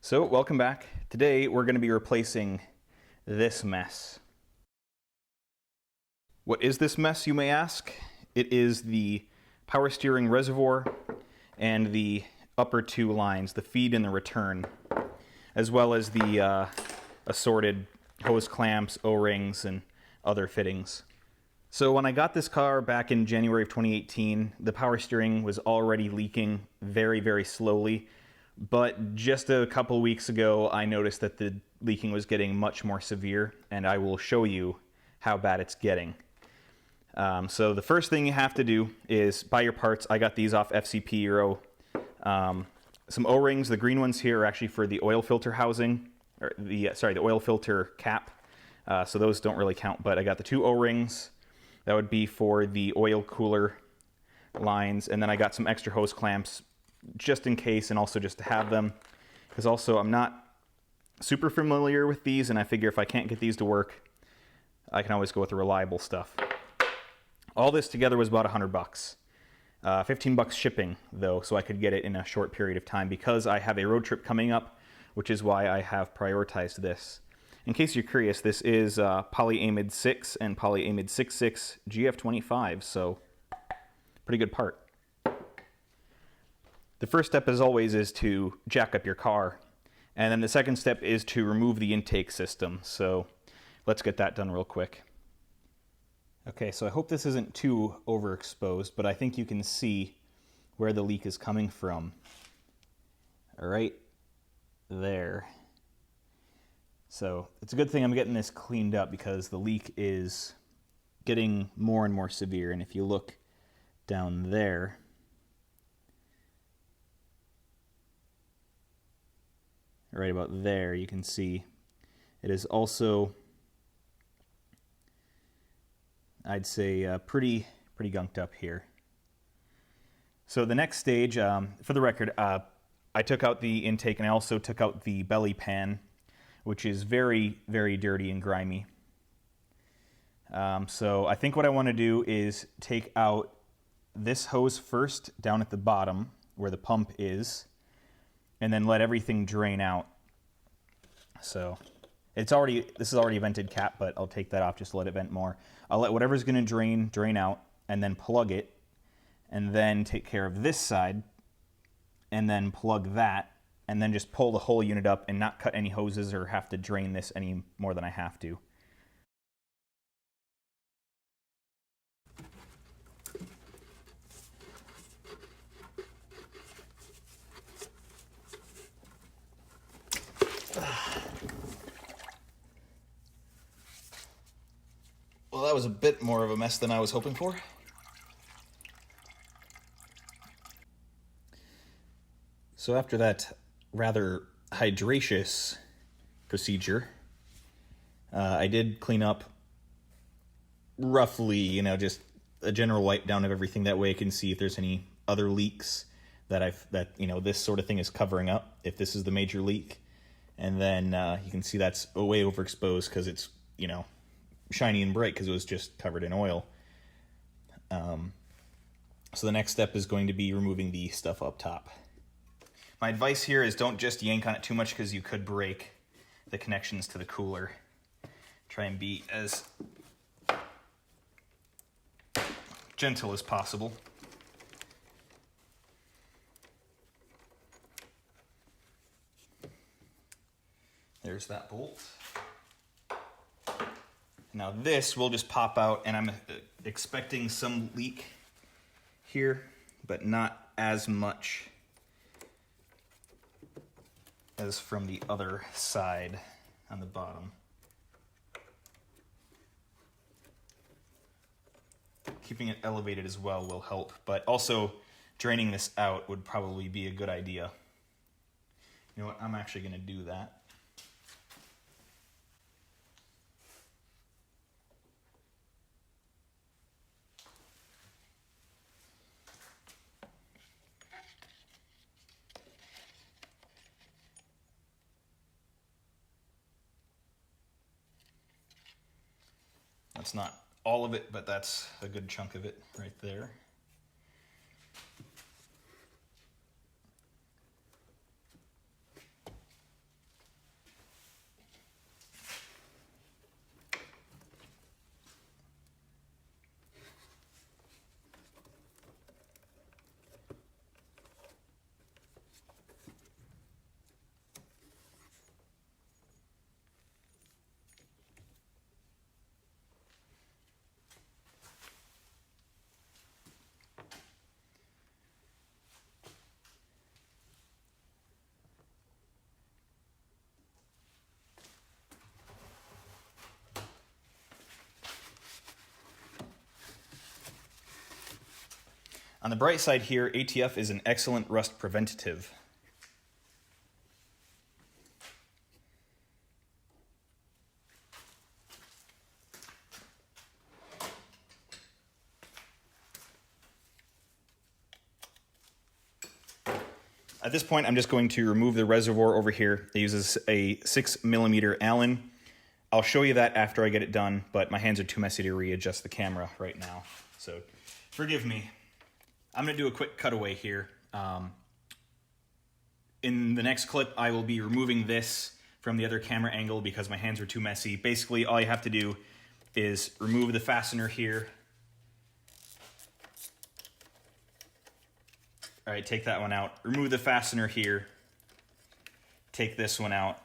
So, welcome back. Today we're going to be replacing this mess. What is this mess, you may ask? It is the power steering reservoir and the upper two lines, the feed and the return, as well as the assorted hose clamps, O-rings, and other fittings. So when I got this car back in January of 2018, the power steering was already leaking very, very slowly. But just a couple weeks ago, I noticed that the leaking was getting much more severe, and I will show you how bad it's getting. So the first thing you have to do is buy your parts. I got these off FCP Euro. Some O-rings. The green ones here are actually for the oil filter housing, or the oil filter cap. So those don't really count, but I got the two O-rings. That would be for the oil cooler lines, and then I got some extra hose clamps just in case, and also just to have them, because also I'm not super familiar with these, and I figure if I can't get these to work, I can always go with the reliable stuff. All this together was about $100. 15 bucks shipping though, so I could get it in a short period of time because I have a road trip coming up, which is why I have prioritized this. In case you're curious, this is polyamide 6 and polyamide 66 GF25, so pretty good part. The first step, as always, is to jack up your car, and then the second step is to remove the intake system. So let's get that done real quick. Okay, so I hope this isn't too overexposed, but I think you can see where the leak is coming from. Right there. So it's a good thing I'm getting this cleaned up because the leak is getting more and more severe. And if you look down there, right about there, you can see it is also, I'd say, pretty gunked up here. So the next stage, for the record, I took out the intake and I also took out the belly pan, which is very, very dirty and grimy. So I think what I want to do is take out this hose first down at the bottom where the pump is, and then let everything drain out. So this is already a vented cap, but I'll take that off just to let it vent more. I'll let whatever's going to drain out, and then plug it, and then take care of this side, and then plug that, and then just pull the whole unit up and not cut any hoses or have to drain this any more than I have to. Well, that was a bit more of a mess than I was hoping for. So after that rather hydracious procedure, I did clean up roughly, just a general wipe down of everything. That way I can see if there's any other leaks that this sort of thing is covering up, if this is the major leak. And then you can see that's way overexposed because it's, shiny and bright because it was just covered in oil. So the next step is going to be removing the stuff up top. My advice here is don't just yank on it too much because you could break the connections to the cooler. Try and be as gentle as possible. There's that bolt. Now this will just pop out, and I'm expecting some leak here, but not as much as from the other side on the bottom. Keeping it elevated as well will help, but also draining this out would probably be a good idea. You know what, I'm actually going to do that. That's not all of it, but that's a good chunk of it right there. On the bright side here, ATF is an excellent rust preventative. At this point, I'm just going to remove the reservoir over here. It uses a 6mm Allen. I'll show you that after I get it done, but my hands are too messy to readjust the camera right now, so forgive me. I'm going to do a quick cutaway here. In the next clip, I will be removing this from the other camera angle because my hands are too messy. Basically, all you have to do is remove the fastener here. All right, take that one out. Remove the fastener here. Take this one out.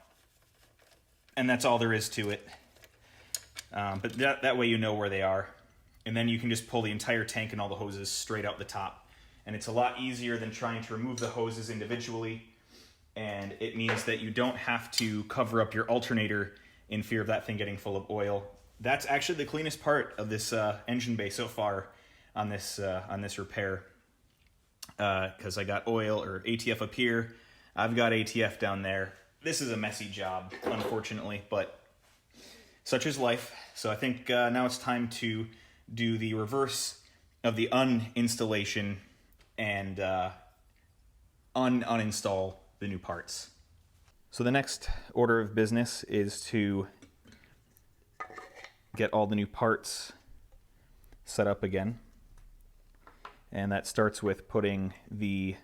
And that's all there is to it. But that way you know where they are. And then you can just pull the entire tank and all the hoses straight out the top. And it's a lot easier than trying to remove the hoses individually. And it means that you don't have to cover up your alternator in fear of that thing getting full of oil. That's actually the cleanest part of this engine bay so far on this repair. Because I got oil or ATF up here, I've got ATF down there. This is a messy job, unfortunately, but such is life. So I think now it's time to do the reverse of the uninstallation and uninstall the new parts. So the next order of business is to get all the new parts set up again. And that starts with putting the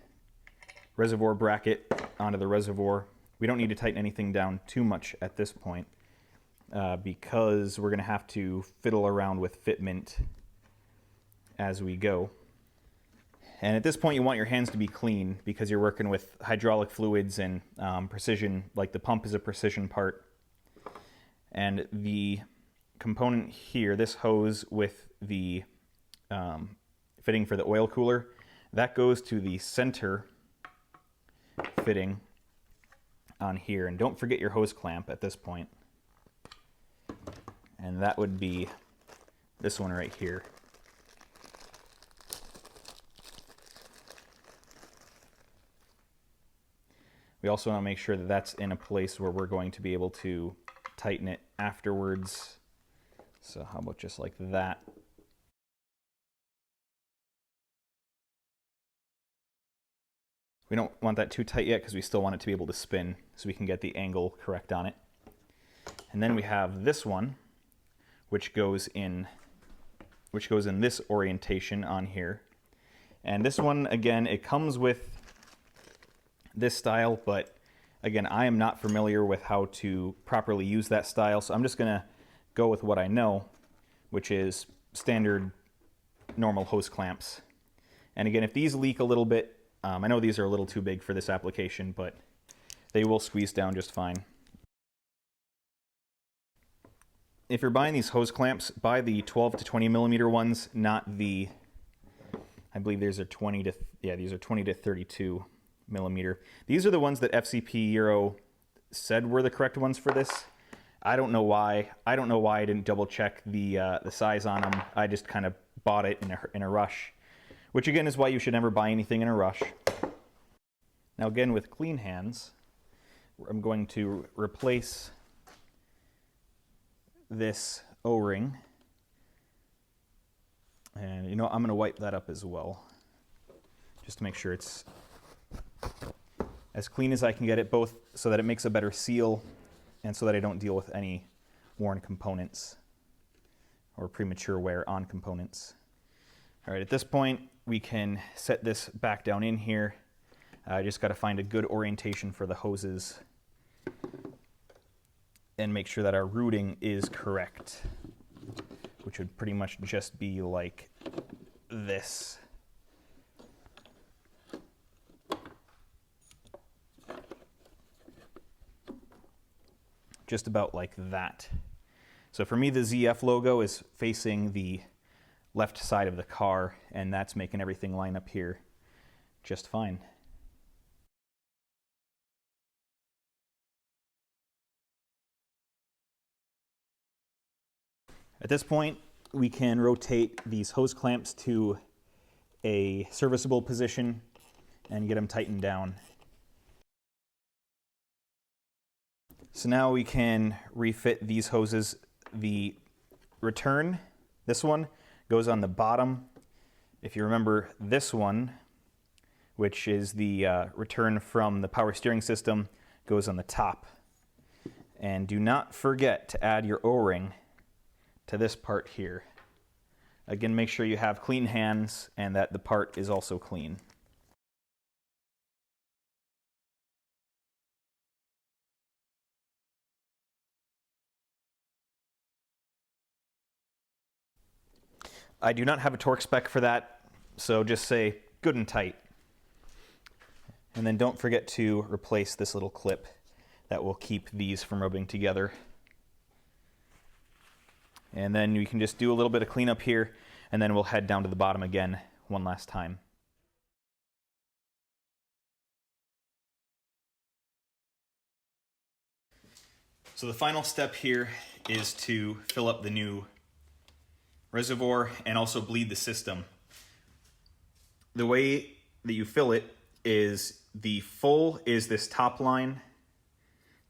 reservoir bracket onto the reservoir. We don't need to tighten anything down too much at this point because we're going to have to fiddle around with fitment as we go. And at this point you want your hands to be clean because you're working with hydraulic fluids and precision, like the pump is a precision part. And the component here, this hose with the fitting for the oil cooler, that goes to the center fitting on here. And don't forget your hose clamp at this point. And that would be this one right here. We also want to make sure that that's in a place where we're going to be able to tighten it afterwards. So how about just like that? We don't want that too tight yet because we still want it to be able to spin so we can get the angle correct on it. And then we have this one, which goes in this orientation on here. And this one, again, it comes with this style, but again, I am not familiar with how to properly use that style, so I'm just gonna go with what I know, which is standard normal hose clamps. And again, if these leak a little bit, I know these are a little too big for this application, but they will squeeze down just fine. If you're buying these hose clamps, buy the 12 to 20 millimeter ones, not the, I believe these are 20 to 32 millimeter. These are the ones that FCP Euro said were the correct ones for this. I don't know why. I don't know why I didn't double check the size on them. I just kind of bought it in a rush. Which again is why you should never buy anything in a rush. Now again, with clean hands, I'm going to replace this O-ring. And you know, I'm going to wipe that up as well, just to make sure it's as clean as I can get it, both so that it makes a better seal and so that I don't deal with any worn components or premature wear on components. All right, at this point, we can set this back down in here. I just got to find a good orientation for the hoses and make sure that our routing is correct, which would pretty much just be like this. Just about like that. So for me, the ZF logo is facing the left side of the car, and that's making everything line up here just fine. At this point, we can rotate these hose clamps to a serviceable position and get them tightened down. So now we can refit these hoses. The return, this one, goes on the bottom. If you remember this one, which is the return from the power steering system, goes on the top. And do not forget to add your O-ring to this part here. Again, make sure you have clean hands and that the part is also clean. I do not have a torque spec for that, so just say good and tight. And then don't forget to replace this little clip that will keep these from rubbing together. And then you can just do a little bit of cleanup here, and then we'll head down to the bottom again one last time. So the final step here is to fill up the new reservoir and also bleed the system. The way that you fill it is the full is this top line.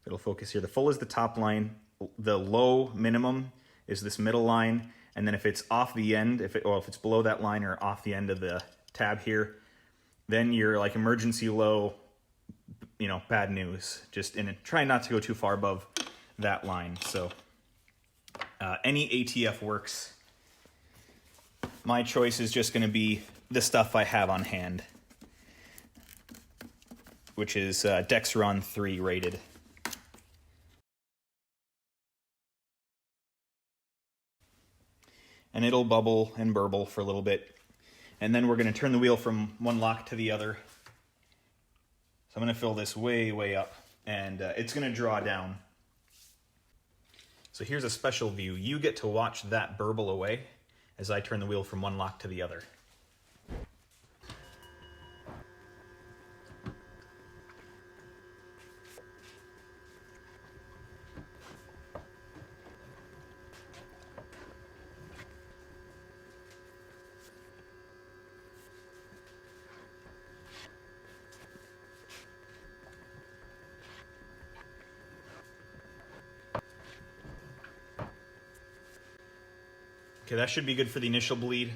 It'll focus here. The full is the top line. The low minimum is this middle line. And then if it's off the end, if it's below that line or off the end of the tab here, then you're like emergency low, you know, bad news. Just try not to go too far above that line. So any ATF works. My choice is just going to be the stuff I have on hand, which is Dexron 3 rated. And it'll bubble and burble for a little bit. And then we're going to turn the wheel from one lock to the other. So I'm going to fill this way, way up, and it's going to draw down. So here's a special view. You get to watch that burble away as I turn the wheel from one lock to the other. Okay, that should be good for the initial bleed.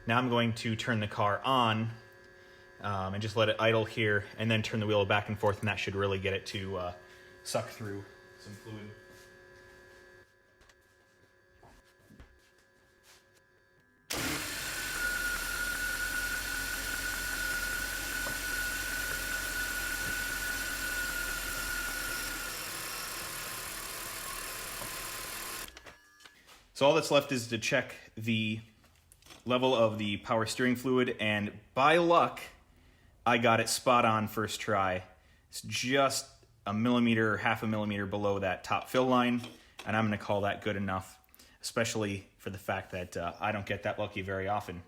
Now I'm going to turn the car on and just let it idle here, and then turn the wheel back and forth, and that should really get it to suck through some fluid. So all that's left is to check the level of the power steering fluid, and by luck, I got it spot on first try. It's just a millimeter, half a millimeter below that top fill line, and I'm going to call that good enough, especially for the fact that I don't get that lucky very often.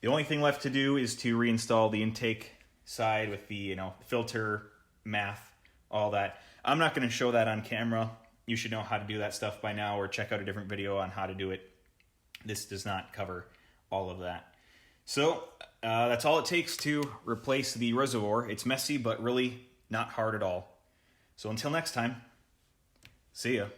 The only thing left to do is to reinstall the intake side with the filter, math, all that. I'm not going to show that on camera. You should know how to do that stuff by now, or check out a different video on how to do it. This does not cover all of that. So that's all it takes to replace the reservoir. It's messy, but really not hard at all. So until next time, see ya.